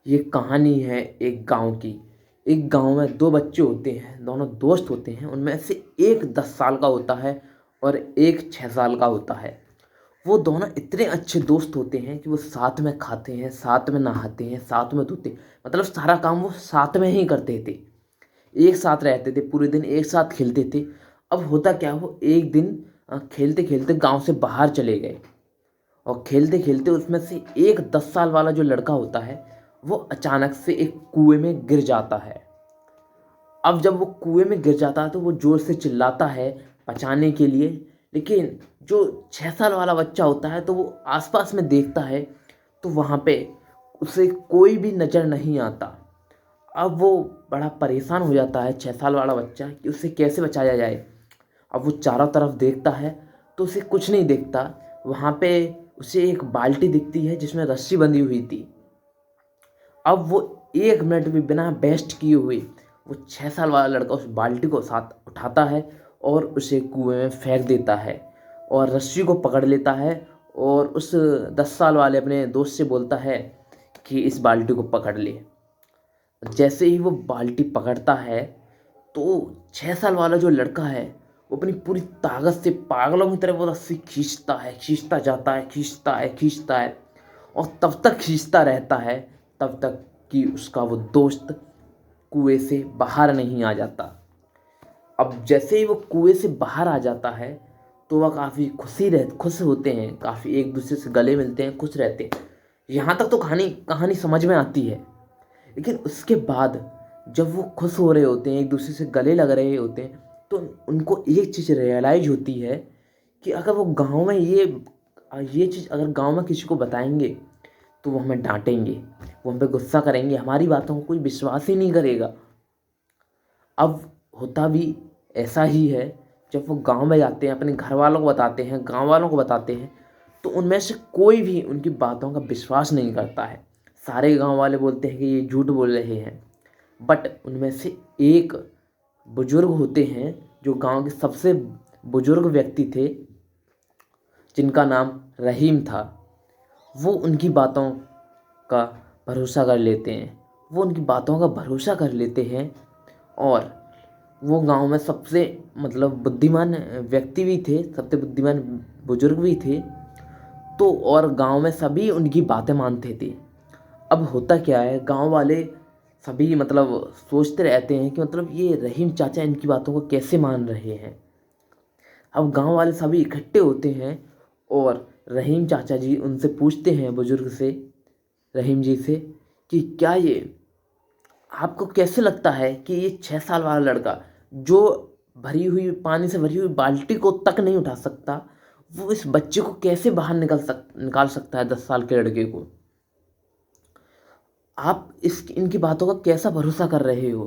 ये कहानी है एक गांव की। एक गांव में दो बच्चे होते हैं, दोनों दोस्त होते हैं। उनमें से एक 10 साल का होता है और एक 6 साल का होता है। वो दोनों इतने अच्छे दोस्त होते हैं कि वो साथ में खाते हैं, साथ में नहाते हैं, साथ में धोते, मतलब सारा काम वो साथ में ही करते थे। एक साथ रहते थे, पूरे दिन एक साथ खेलते थे। अब होता क्या, वो एक दिन खेलते खेलते गांव से बाहर चले गए। और खेलते खेलते उसमें से एक 10 साल वाला जो लड़का होता है, वो अचानक से एक कुएं में गिर जाता है। अब जब वो कुएं में गिर जाता है तो वो जोर से चिल्लाता है बचाने के लिए। लेकिन जो 6 साल वाला बच्चा होता है, तो वो आसपास में देखता है, तो वहाँ पे उसे कोई भी नज़र नहीं आता। अब वो बड़ा परेशान हो जाता है 6 साल वाला बच्चा कि उसे कैसे बचाया जाए। अब वो चारों तरफ देखता है तो उसे कुछ नहीं दिखता। वहाँ पे उसे एक बाल्टी दिखती है जिसमें रस्सी बंधी हुई थी। अब वो 1 मिनट भी बिना वेस्ट किए हुए वो 6 साल वाला लड़का उस बाल्टी को साथ उठाता है और उसे कुएं में फेंक देता है और रस्सी को पकड़ लेता है। और उस 10 साल वाले अपने दोस्त से बोलता है कि इस बाल्टी को पकड़ ले। जैसे ही वो बाल्टी पकड़ता है, तो 6 साल वाला जो लड़का है, वो अपनी पूरी ताकत से पागलों की तरह वो रस्सी खींचता है, खींचता जाता है, खींचता है, खींचता है। और तब तक खींचता रहता है, तब तक कि उसका वो दोस्त कुएं से बाहर नहीं आ जाता। अब जैसे ही वो कुएं से बाहर आ जाता है, तो वह काफ़ी खुश होते हैं, काफ़ी एक दूसरे से गले मिलते हैं, खुश रहते हैं। यहाँ तक तो कहानी कहानी समझ में आती है। लेकिन उसके बाद जब वो खुश हो रहे होते हैं, एक दूसरे से गले लग रहे होते हैं, तो उनको एक चीज़ रियलाइज होती है कि अगर वो गांव में ये चीज़ अगर गांव में किसी को बताएंगे, तो वो हमें डांटेंगे, वो हम पे गुस्सा करेंगे, हमारी बातों को कोई विश्वास ही नहीं करेगा। अब होता भी ऐसा ही है। जब वो गांव में जाते हैं, अपने घर वालों को बताते हैं, गांव वालों को बताते हैं, तो उनमें से कोई भी उनकी बातों का विश्वास नहीं करता है। सारे गांव वाले बोलते हैं कि ये झूठ बोल रहे हैं। बट उनमें से एक बुजुर्ग होते हैं जो गांव के सबसे बुजुर्ग व्यक्ति थे, जिनका नाम रहीम था। वो उनकी बातों का भरोसा कर लेते हैं। वो उनकी बातों का भरोसा कर लेते हैं। और वो गांव में सबसे मतलब बुद्धिमान व्यक्ति भी थे, सबसे बुद्धिमान बुजुर्ग भी थे। तो और गांव में सभी उनकी बातें मानते थे। अब होता क्या है, गांव वाले सभी मतलब सोचते रहते हैं कि मतलब ये रहीम चाचा इनकी बातों को कैसे मान रहे हैं। अब गांव वाले सभी इकट्ठे होते हैं और रहीम चाचा जी उनसे पूछते हैं, बुजुर्ग से, रहीम जी से, कि क्या ये आपको कैसे लगता है कि ये 6 साल वाला लड़का जो भरी हुई पानी से भरी हुई बाल्टी को तक नहीं उठा सकता, वो इस बच्चे को कैसे बाहर निकाल सकता है, 10 साल के लड़के को। आप इनकी बातों का कैसा भरोसा कर रहे हो।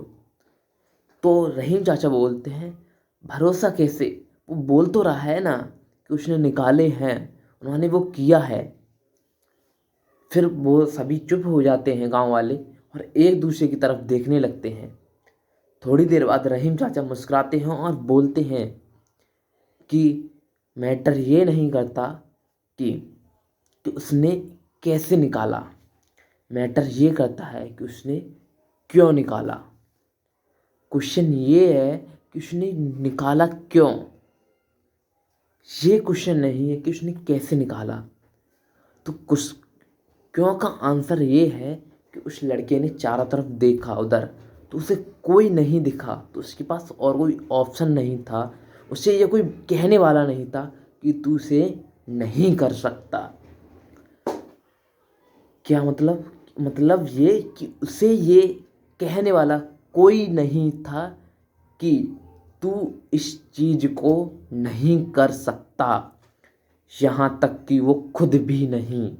तो रहीम चाचा बोलते हैं, भरोसा कैसे, वो बोल तो रहा है ना कि उसने निकाले हैं, उन्होंने वो किया है। फिर वो सभी चुप हो जाते हैं गांव वाले और एक दूसरे की तरफ देखने लगते हैं। थोड़ी देर बाद रहीम चाचा मुस्कुराते हैं और बोलते हैं कि मैटर ये नहीं करता कि उसने कैसे निकाला, मैटर ये करता है कि उसने क्यों निकाला। क्वेश्चन ये है कि उसने निकाला क्यों। ये क्वेश्चन नहीं है कि उसने कैसे निकाला। तो कुछ क्यों का आंसर ये है कि उस लड़के ने चारों तरफ देखा उधर, तो उसे कोई नहीं दिखा, तो उसके पास और कोई ऑप्शन नहीं था। उसे ये कोई कहने वाला नहीं था कि तू इसे नहीं कर सकता। क्या मतलब ये कि उसे ये कहने वाला कोई नहीं था कि तू इस चीज़ को नहीं कर सकता। यहाँ तक कि वो खुद भी नहीं।